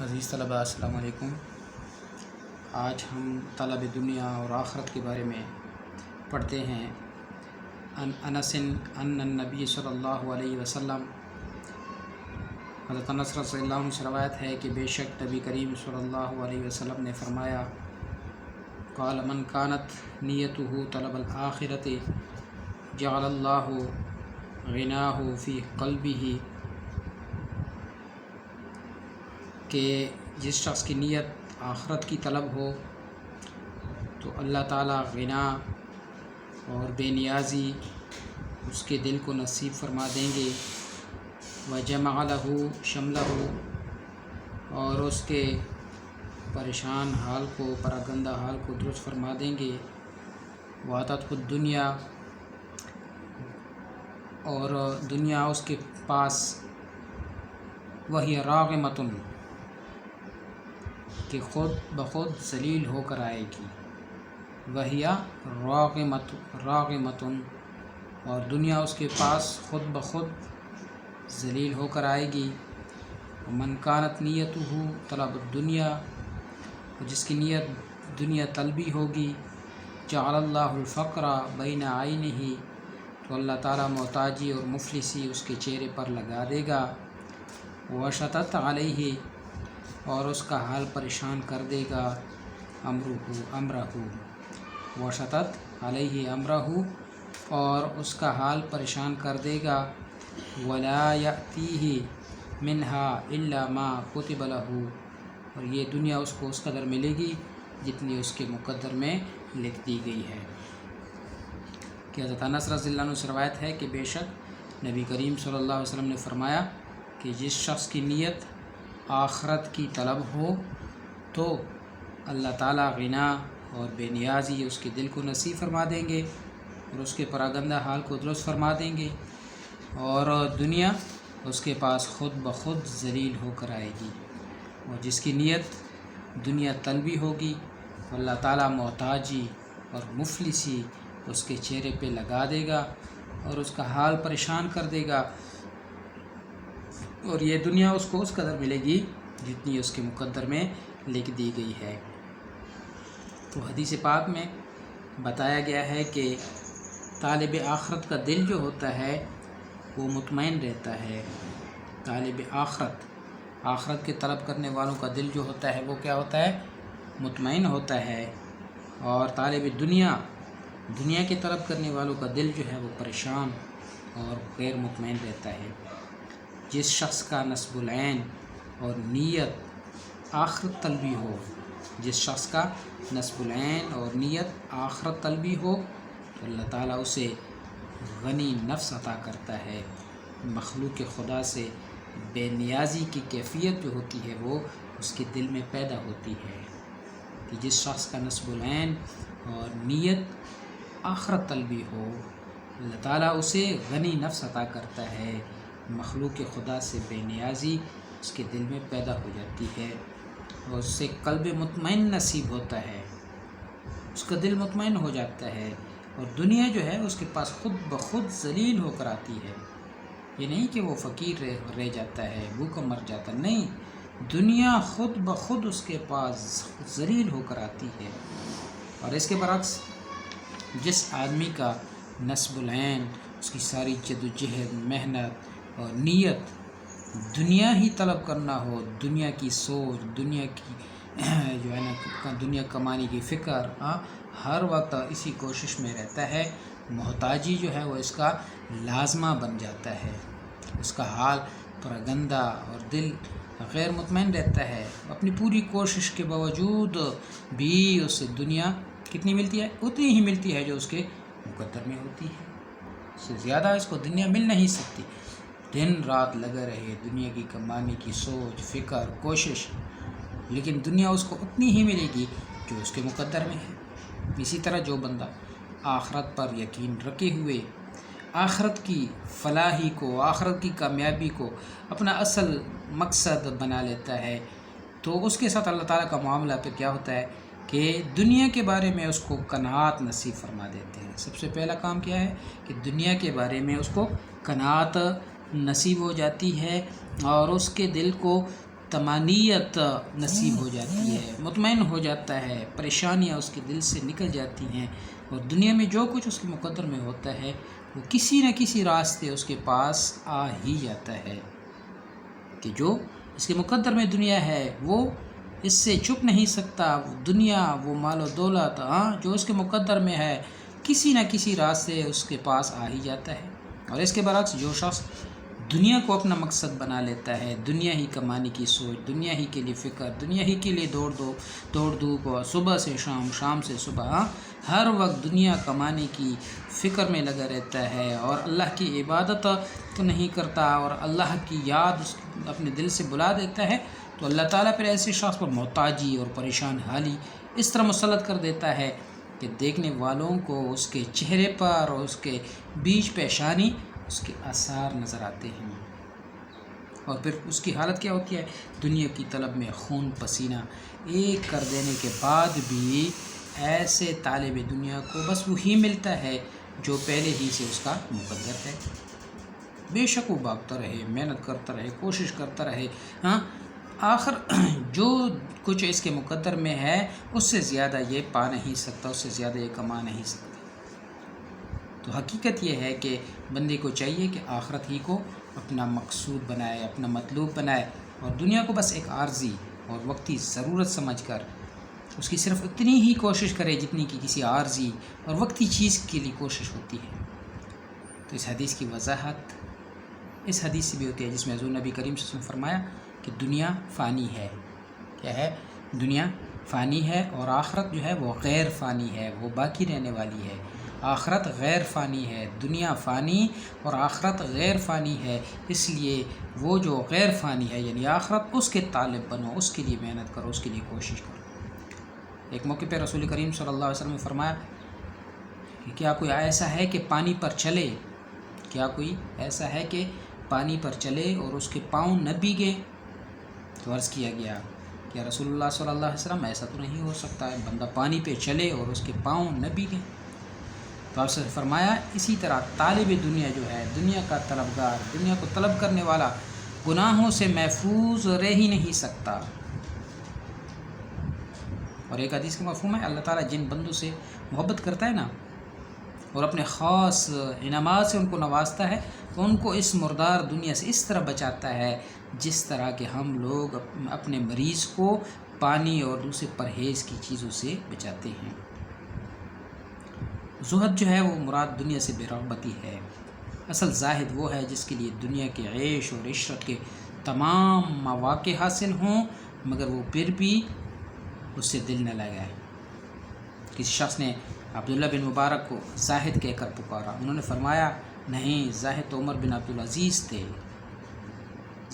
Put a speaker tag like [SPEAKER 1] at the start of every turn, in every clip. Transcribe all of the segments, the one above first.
[SPEAKER 1] عزیز طلباء السلام علیکم۔ آج ہم طلب دنیا اور آخرت کے بارے میں پڑھتے ہیں۔ ان انس ان النبی صلی اللہ علیہ وسلم، حضرت انس رضی اللہ عنہ سے روایت ہے کہ بے شک نبی کریم صلی اللہ علیہ وسلم نے فرمایا، قال من كانت نیتہ طلب الآخرۃ جعل اللہ غناہ فی قلبہ، کہ جس شخص کی نیت آخرت کی طلب ہو تو اللہ تعالیٰ غنا اور بے نیازی اس کے دل کو نصیب فرما دیں گے، وجمع لہ شملہ، اور اس کے پریشان حال کو، پراگندہ حال کو درست فرما دیں گے، واتت الدنیا، اور دنیا اس کے پاس، وہی راغمۃ، کہ خود بخود ذلیل ہو کر آئے گی، وہیا راغمۃ، اور دنیا اس کے پاس خود بخود ذلیل ہو کر آئے گی۔ من کانت نیتہ طلب الدنیا، جس کی نیت دنیا طلبی ہوگی، جعل اللہ الفقر بین عینہ، تو اللہ تعالیٰ محتاجی اور مفلسی اس کے چہرے پر لگا دے گا، وشتت علیہ، اور اس کا حال پریشان کر دے گا، امرہ، وشتت علیہ امرہ، اور اس کا حال پریشان کر دے گا، ولا یأتیہ منہا الا ما کتب لہ، اور یہ دنیا اس کو اس قدر ملے گی جتنی اس کے مقدر میں لکھ دی گئی ہے۔ کہ حضرت انس رضی اللہ عنہ سے روایت ہے کہ بے شک نبی کریم صلی اللہ علیہ وسلم نے فرمایا کہ جس شخص کی نیت آخرت کی طلب ہو تو اللہ تعالیٰ غنا اور بے نیازی اس کے دل کو نصیب فرما دیں گے اور اس کے پراگندہ حال کو درست فرما دیں گے، اور دنیا اس کے پاس خود بخود ذلیل ہو کر آئے گی۔ اور جس کی نیت دنیا طلبی ہوگی، اللہ تعالیٰ محتاجی اور مفلسی اس کے چہرے پہ لگا دے گا اور اس کا حال پریشان کر دے گا، اور یہ دنیا اس کو اس قدر ملے گی جتنی اس کے مقدر میں لکھ دی گئی ہے۔ تو حدیث پاک میں بتایا گیا ہے کہ طالب آخرت کا دل جو ہوتا ہے وہ مطمئن رہتا ہے۔ طالب آخرت کے طلب کرنے والوں کا دل جو ہوتا ہے وہ کیا ہوتا ہے؟ مطمئن ہوتا ہے، اور طالب دنیا کے طلب کرنے والوں کا دل جو ہے وہ پریشان اور غیر مطمئن رہتا ہے۔ جس شخص کا نصب العین اور نیت آخرت طلبی ہو، جس شخص کا نصب العین اور نیت آخرت طلبی ہو تو اللہ تعالیٰ اسے غنی نفس عطا کرتا ہے۔ مخلوق خدا سے بے نیازی کی کیفیت جو ہوتی ہے وہ اس کے دل میں پیدا ہوتی ہے، کہ جس شخص کا نصب العین اور نیت آخرت طلبی ہو اللہ تعالیٰ اسے غنی نفس عطا کرتا ہے، مخلوق خدا سے بے نیازی اس کے دل میں پیدا ہو جاتی ہے، اور اس سے قلب مطمئن نصیب ہوتا ہے، اس کا دل مطمئن ہو جاتا ہے، اور دنیا جو ہے اس کے پاس خود بخود ذلیل ہو کر آتی ہے۔ یہ نہیں کہ وہ فقیر رہ جاتا ہے، بھوکا مر جاتا، نہیں، دنیا خود بخود اس کے پاس ذلیل ہو کر آتی ہے۔ اور اس کے برعکس جس آدمی کا نصب العین، اس کی ساری جد و جہد، محنت اور نیت دنیا ہی طلب کرنا ہو، دنیا کی سوچ، دنیا کی جو ہے نا دنیا کمانے کی فکر، ہر وقت اسی کوشش میں رہتا ہے، محتاجی جو ہے وہ اس کا لازمہ بن جاتا ہے، اس کا حال پراگندہ اور دل غیر مطمئن رہتا ہے، اپنی پوری کوشش کے باوجود بھی اسے دنیا کتنی ملتی ہے؟ اتنی ہی ملتی ہے جو اس کے مقدر میں ہوتی ہے، اس سے زیادہ اس کو دنیا مل نہیں سکتی۔ دن رات لگا رہے دنیا کی کمانے کی سوچ، فکر، کوشش، لیکن دنیا اس کو اتنی ہی ملے گی جو اس کے مقدر میں ہے۔ اسی طرح جو بندہ آخرت پر یقین رکھے ہوئے آخرت کی فلاحی کو، آخرت کی کامیابی کو اپنا اصل مقصد بنا لیتا ہے تو اس کے ساتھ اللہ تعالیٰ کا معاملہ پہ کیا ہوتا ہے کہ دنیا کے بارے میں اس کو قناعت نصیب فرما دیتے ہیں۔ سب سے پہلا کام کیا ہے کہ دنیا کے بارے میں اس کو قناعت نصیب ہو جاتی ہے، اور اس کے دل کو طمانینت نصیب ہو جاتی ہے، مطمئن ہو جاتا ہے، پریشانیاں اس کے دل سے نکل جاتی ہیں، اور دنیا میں جو کچھ اس کے مقدر میں ہوتا ہے وہ کسی نہ کسی راستے اس کے پاس آ ہی جاتا ہے، کہ جو اس کے مقدر میں دنیا ہے وہ اس سے چھپ نہیں سکتا، وہ دنیا، وہ مال و دولت جو اس کے مقدر میں ہے کسی نہ کسی راستے اس کے پاس آ ہی جاتا ہے۔ اور اس کے برعکس جو شخص دنیا کو اپنا مقصد بنا لیتا ہے، دنیا ہی کمانے کی سوچ، دنیا ہی کے لیے فکر، دنیا ہی کے لیے دوڑ دھوپ، صبح سے شام، شام سے صبح، ہر وقت دنیا کمانے کی فکر میں لگا رہتا ہے اور اللہ کی عبادت تو نہیں کرتا اور اللہ کی یاد اپنے دل سے بلا دیتا ہے، تو اللہ تعالیٰ پھر ایسے شخص پر محتاجی اور پریشان حالی اس طرح مسلط کر دیتا ہے کہ دیکھنے والوں کو اس کے چہرے پر اور اس کے بیچ پیشانی اس کے آثار نظر آتے ہیں، اور پھر اس کی حالت کیا ہوتی ہے؟ دنیا کی طلب میں خون پسینہ ایک کر دینے کے بعد بھی ایسے طالب دنیا کو بس وہی ملتا ہے جو پہلے ہی سے اس کا مقدر ہے، بے شک وہ بھاگتا رہے، محنت کرتا رہے، کوشش کرتا رہے، آخر جو کچھ اس کے مقدر میں ہے اس سے زیادہ یہ پا نہیں سکتا، اس سے زیادہ یہ کما نہیں سکتا۔ تو حقیقت یہ ہے کہ بندے کو چاہیے کہ آخرت ہی کو اپنا مقصود بنائے، اپنا مطلوب بنائے، اور دنیا کو بس ایک عارضی اور وقتی ضرورت سمجھ کر اس کی صرف اتنی ہی کوشش کرے جتنی کہ کسی عارضی اور وقتی چیز کے لیے کوشش ہوتی ہے۔ تو اس حدیث کی وضاحت اس حدیث سے بھی ہوتی ہے جس میں حضور نبی کریم صلی اللہ علیہ وسلم نے فرمایا کہ دنیا فانی ہے، کیا ہے؟ دنیا فانی ہے، اور آخرت جو ہے وہ غیر فانی ہے، وہ باقی رہنے والی ہے۔ آخرت غیر فانی ہے، دنیا فانی اور آخرت غیر فانی ہے، اس لیے وہ جو غیر فانی ہے یعنی آخرت، اس کے طالب بنو، اس کے لیے محنت کرو، اس کے لیے کوشش کرو۔ ایک موقع پہ رسول کریم صلی اللہ علیہ وسلم نے فرمایا کہ کیا کوئی ایسا ہے کہ پانی پر چلے، کیا کوئی ایسا ہے کہ پانی پر چلے اور اس کے پاؤں نہ بھیگے؟ تو عرض کیا گیا کہ رسول اللہ صلی اللہ علیہ وسلم ایسا تو نہیں ہو سکتا ہے، بندہ پانی پہ چلے اور اس کے پاؤں نہ بھیگے۔ تو آپ سے فرمایا اسی طرح طالب دنیا جو ہے، دنیا کا طلبگار، دنیا کو طلب کرنے والا گناہوں سے محفوظ رہ ہی نہیں سکتا۔ اور ایک حدیث کا مفہوم ہے اللہ تعالیٰ جن بندوں سے محبت کرتا ہے نا اور اپنے خاص انعامات سے ان کو نوازتا ہے تو ان کو اس مردار دنیا سے اس طرح بچاتا ہے جس طرح کہ ہم لوگ اپنے مریض کو پانی اور دوسرے پرہیز کی چیزوں سے بچاتے ہیں۔ زہد جو ہے وہ مراد دنیا سے بے رغبتی ہے۔ اصل زاہد وہ ہے جس کے لیے دنیا کے عیش اور عشرت کے تمام مواقع حاصل ہوں مگر وہ پھر بھی اس سے دل نہ لگائے۔ کسی شخص نے عبداللہ بن مبارک کو زاہد کہہ کر پکارا، انہوں نے فرمایا نہیں، زاہد تو عمر بن عبدالعزیز تھے۔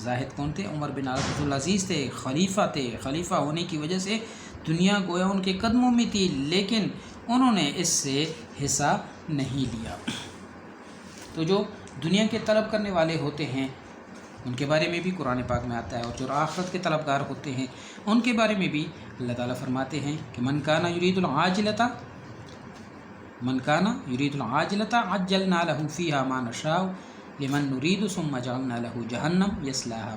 [SPEAKER 1] زاہد کون تھے؟ عمر بن عبدالعزیز تھے، خلیفہ تھے، خلیفہ ہونے کی وجہ سے دنیا گویا ان کے قدموں میں تھی لیکن انہوں نے اس سے حصہ نہیں لیا۔ تو جو دنیا کے طلب کرنے والے ہوتے ہیں ان کے بارے میں بھی قرآن پاک میں آتا ہے، اور جو آخرت کے طلبگار ہوتے ہیں ان کے بارے میں بھی اللہ تعالیٰ فرماتے ہیں کہ من کان یرید العاجلۃ عجلنا له فیہا ما نشاء لمن نرید ثم جعلنا له جہنم یصلاها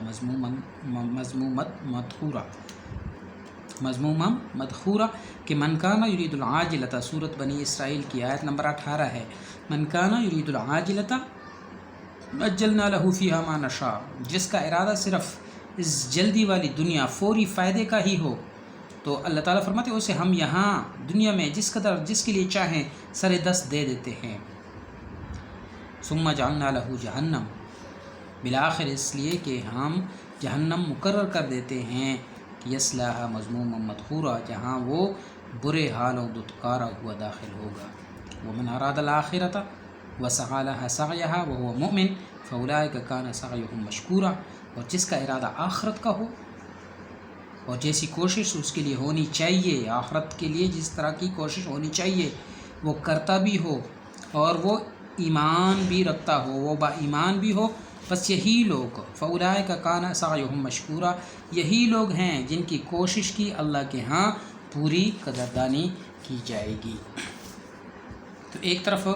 [SPEAKER 1] مذموما مدحورا، کہ من کان یرید العاجلۃ، سورۃ بنی اسرائیل کی آیت نمبر 18 ہے، من کان یرید العاجلۃ عجلنا له فیہا ما نشاء، جس کا ارادہ صرف اس جلدی والی دنیا، فوری فائدے کا ہی ہو تو اللہ تعالیٰ فرماتے ہیں اسے ہم یہاں دنیا میں جس قدر جس کے لیے چاہیں سر دست دے دیتے ہیں۔ ثم جعلنا له جہنم، بالآخر اس لیے کہ ہم جہنم مقرر کر دیتے ہیں کہ یصلاها مذموما مدحورا، جہاں وہ برے حالوں دتکارا ہوا داخل ہوگا۔ ومن اراد الآخرۃ وسعى لها سعيها وهو مؤمن فاولئك كان سعيهم مشکورا، اور جس کا ارادہ آخرت کا ہو اور جیسی کوشش اس کے لیے ہونی چاہیے، آخرت کے لیے جس طرح کی کوشش ہونی چاہیے وہ کرتا بھی ہو اور وہ ایمان بھی رکھتا ہو، وہ با ایمان بھی ہو، بس یہی لوگ فاولئک کان سعیہم مشکورا، یہی لوگ ہیں جن کی کوشش کی اللہ کے ہاں پوری قدردانی کی جائے گی۔ تو ایک طرف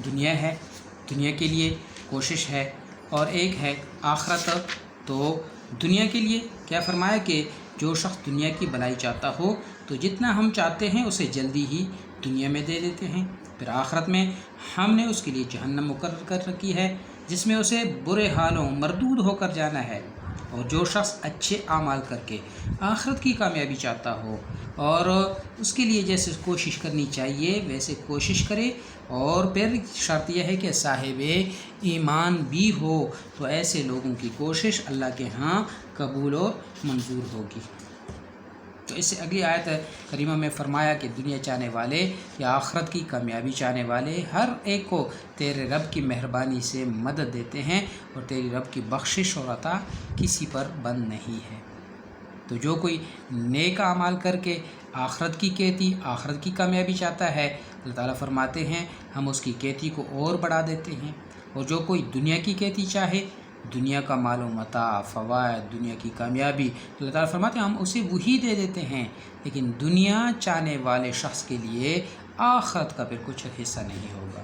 [SPEAKER 1] دنیا ہے، دنیا کے لیے کوشش ہے، اور ایک ہے آخرت، تو دنیا کے لیے کیا فرمایا کہ جو شخص دنیا کی بھلائی چاہتا ہو تو جتنا ہم چاہتے ہیں اسے جلدی ہی دنیا میں دے دیتے ہیں، پھر آخرت میں ہم نے اس کے لیے جہنم مقرر کر رکھی ہے جس میں اسے برے حالوں مردود ہو کر جانا ہے۔ اور جو شخص اچھے اعمال کر کے آخرت کی کامیابی چاہتا ہو اور اس کے لیے جیسے کوشش کرنی چاہیے ویسے کوشش کرے، اور پھر شرط یہ ہے کہ صاحب ایمان بھی ہو، تو ایسے لوگوں کی کوشش اللہ کے ہاں قبول اور منظور ہوگی۔ تو اس سے اگلی آیت کریمہ میں فرمایا کہ دنیا چاہنے والے یا آخرت کی کامیابی چاہنے والے ہر ایک کو تیرے رب کی مہربانی سے مدد دیتے ہیں، اور تیری رب کی بخشش اور عطا کسی پر بند نہیں ہے۔ تو جو کوئی نیک اعمال کر کے آخرت کی کامیابی چاہتا ہے، اللہ تعالیٰ فرماتے ہیں ہم اس کی کیتی کو اور بڑھا دیتے ہیں، اور جو کوئی دنیا کی کیتی چاہے، دنیا کا مال و متاع، فوائد، دنیا کی کامیابی، تو اللہ تعالیٰ فرماتے ہیں ہم اسے وہی دے دیتے ہیں، لیکن دنیا چاہنے والے شخص کے لیے آخرت کا پھر کچھ حصہ نہیں ہوگا۔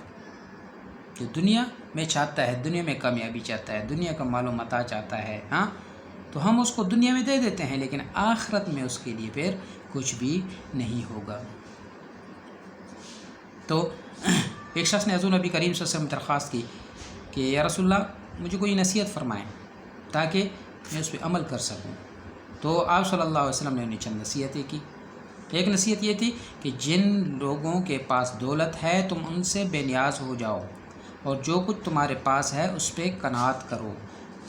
[SPEAKER 1] جو دنیا میں چاہتا ہے، دنیا میں کامیابی چاہتا ہے، دنیا کا مال و متاع چاہتا ہے، تو ہم اس کو دنیا میں دے دیتے ہیں، لیکن آخرت میں اس کے لیے پھر کچھ بھی نہیں ہوگا۔ تو ایک شخص نے حضور نبی کریم صلی اللہ علیہ وسلم درخواست کی کہ یا رسول اللہ مجھے کوئی نصیحت فرمائیں تاکہ میں اس پہ عمل کر سکوں۔ تو آپ صلی اللہ علیہ وسلم نے انہیں چند نصیحتیں کی۔ ایک نصیحت یہ تھی کہ جن لوگوں کے پاس دولت ہے تم ان سے بے نیاز ہو جاؤ، اور جو کچھ تمہارے پاس ہے اس پہ قناعت کرو،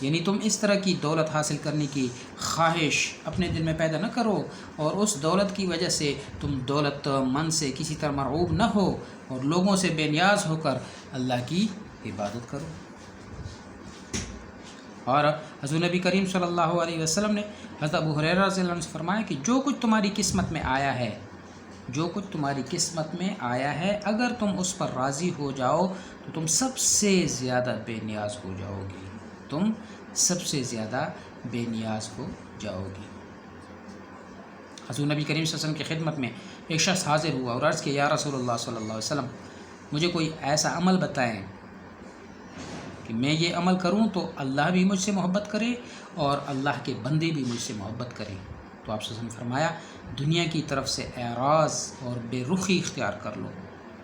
[SPEAKER 1] یعنی تم اس طرح کی دولت حاصل کرنے کی خواہش اپنے دل میں پیدا نہ کرو، اور اس دولت کی وجہ سے تم دولت مند سے کسی طرح مرعوب نہ ہو، اور لوگوں سے بے نیاز ہو کر اللہ کی عبادت کرو۔ اور حضور نبی کریم صلی اللہ علیہ وسلم نے حضرت ابو ہریرہ رضی اللہ عنہ سے فرمایا کہ جو کچھ تمہاری قسمت میں آیا ہے اگر تم اس پر راضی ہو جاؤ تو تم سب سے زیادہ بے نیاز ہو جاؤ گی، حضور نبی کریم صلی اللہ علیہ وسلم کی خدمت میں ایک شخص حاضر ہوا اور عرض کیا یا رسول اللہ صلی اللہ علیہ وسلم مجھے کوئی ایسا عمل بتائیں کہ میں یہ عمل کروں تو اللہ بھی مجھ سے محبت کرے اور اللہ کے بندے بھی مجھ سے محبت کرے۔ تو آپ صلی اللہ علیہ وسلم نے فرمایا دنیا کی طرف سے اعراض اور بے رخی اختیار کر لو،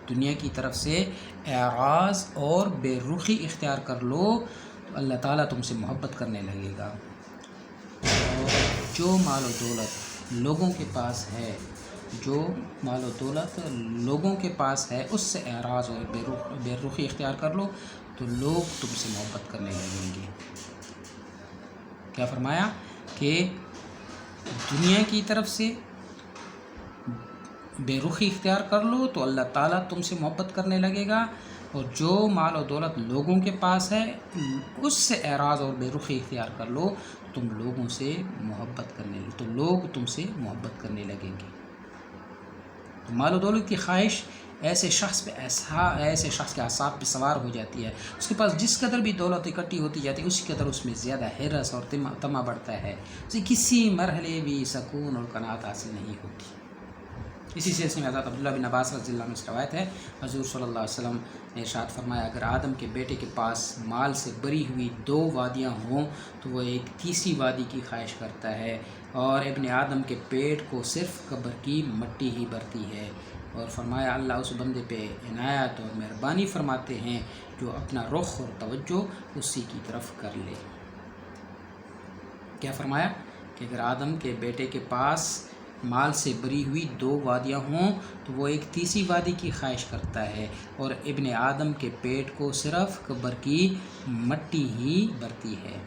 [SPEAKER 1] دنیا کی طرف سے اعراض اور بے رخی اختیار کر لو تو اللہ تعالیٰ تم سے محبت کرنے لگے گا۔ اور جو مال و دولت لوگوں کے پاس ہے اس سے اعراض اور بے رخی اختیار کر لو تو لوگ تم سے محبت کرنے لگیں گے۔ کیا فرمایا کہ دنیا کی طرف سے بے رخی اختیار کر لو تو اللہ تعالیٰ تم سے محبت کرنے لگے گا، اور جو مال و دولت لوگوں کے پاس ہے اس سے اعراض اور بے رخی اختیار کر لو تو لوگ تم سے محبت کرنے لگیں گے۔ تو مال و دولت کی خواہش ایسے شخص کے اعصاب پہ سوار ہو جاتی ہے، اس کے پاس جس قدر بھی دولت اکٹھی ہوتی جاتی ہے اسی قدر اس میں زیادہ حرص اور طمع بڑھتا ہے، اسے کسی مرحلے بھی سکون اور قناعت حاصل نہیں ہوتی۔ اسی سلسلے میں حضرت عبداللہ بن عباس رضی اللہ عنہ سے روایت ہے حضور صلی اللہ علیہ وسلم نے ارشاد فرمایا اگر آدم کے بیٹے کے پاس مال سے بری ہوئی 2 وادیاں ہوں تو وہ ایک تیسری وادی کی خواہش کرتا ہے، اور ابن آدم کے پیٹ کو صرف قبر کی مٹی ہی بھرتی ہے، اور فرمایا اللہ اس بندے پہ عنایت اور مہربانی فرماتے ہیں جو اپنا رخ اور توجہ اسی کی طرف کر لے۔ کیا فرمایا کہ اگر آدم کے بیٹے کے پاس مال سے بری ہوئی 2 وادیاں ہوں تو وہ ایک تیسری وادی کی خواہش کرتا ہے، اور ابن آدم کے پیٹ کو صرف قبر کی مٹی ہی بھرتی ہے۔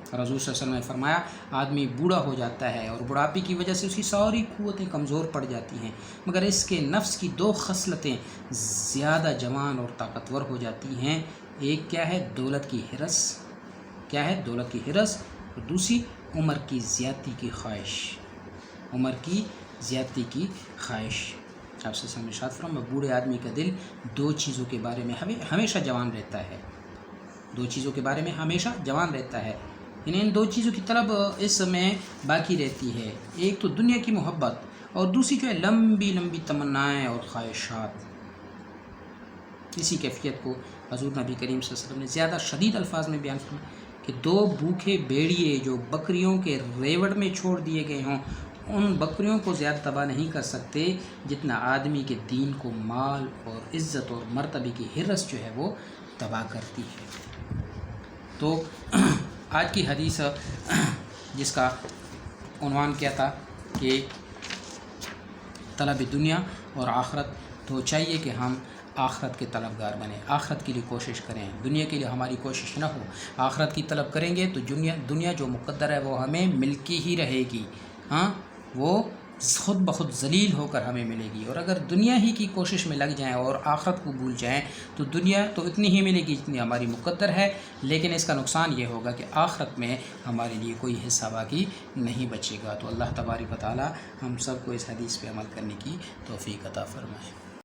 [SPEAKER 1] اور حضور صلی اللہ علیہ وسلم نے فرمایا آدمی بوڑھا ہو جاتا ہے اور بڑھاپے کی وجہ سے اس کی ساری قوتیں کمزور پڑ جاتی ہیں، مگر اس کے نفس کی 2 خصلتیں زیادہ جوان اور طاقتور ہو جاتی ہیں۔ ایک کیا ہے؟ دولت کی حرص، اور دوسری عمر کی زیادتی کی خواہش۔ آپ سے سامنے ارشاد فرمایا بوڑھے آدمی کا دل 2 چیزوں کے بارے میں ہمیشہ جوان رہتا ہے، یعنی ان 2 چیزوں کی طلب اس میں باقی رہتی ہے، ایک تو دنیا کی محبت اور دوسری جو ہے لمبی لمبی تمنائیں اور خواہشات۔ اسی کیفیت کو حضور نبی کریم صلی اللہ علیہ وسلم نے زیادہ شدید الفاظ میں بیان فرمایا کہ 2 بھوکے بھیڑیے جو بکریوں کے ریوڑ میں چھوڑ دیے گئے ہوں ان بکریوں کو زیادہ تباہ نہیں کر سکتے جتنا آدمی کے دین کو مال اور عزت اور مرتبے کی ہرس جو ہے وہ تباہ کرتی ہے۔ تو آج کی حدیث جس کا عنوان کیا تھا کہ طلب دنیا اور آخرت، تو چاہیے کہ ہم آخرت کے طلبگار بنیں، آخرت کے لیے کوشش کریں، دنیا کے لیے ہماری کوشش نہ ہو۔ آخرت کی طلب کریں گے تو دنیا جو مقدر ہے وہ ہمیں ملکی ہی رہے گی، ہاں وہ خود بخود ذلیل ہو کر ہمیں ملے گی۔ اور اگر دنیا ہی کی کوشش میں لگ جائیں اور آخرت کو بھول جائیں تو دنیا تو اتنی ہی ملے گی جتنی ہماری مقدر ہے، لیکن اس کا نقصان یہ ہوگا کہ آخرت میں ہمارے لیے کوئی حصہ باقی نہیں بچے گا۔ تو اللہ تبارک و تعالی ہم سب کو اس حدیث پہ عمل کرنے کی توفیق عطا فرمائے۔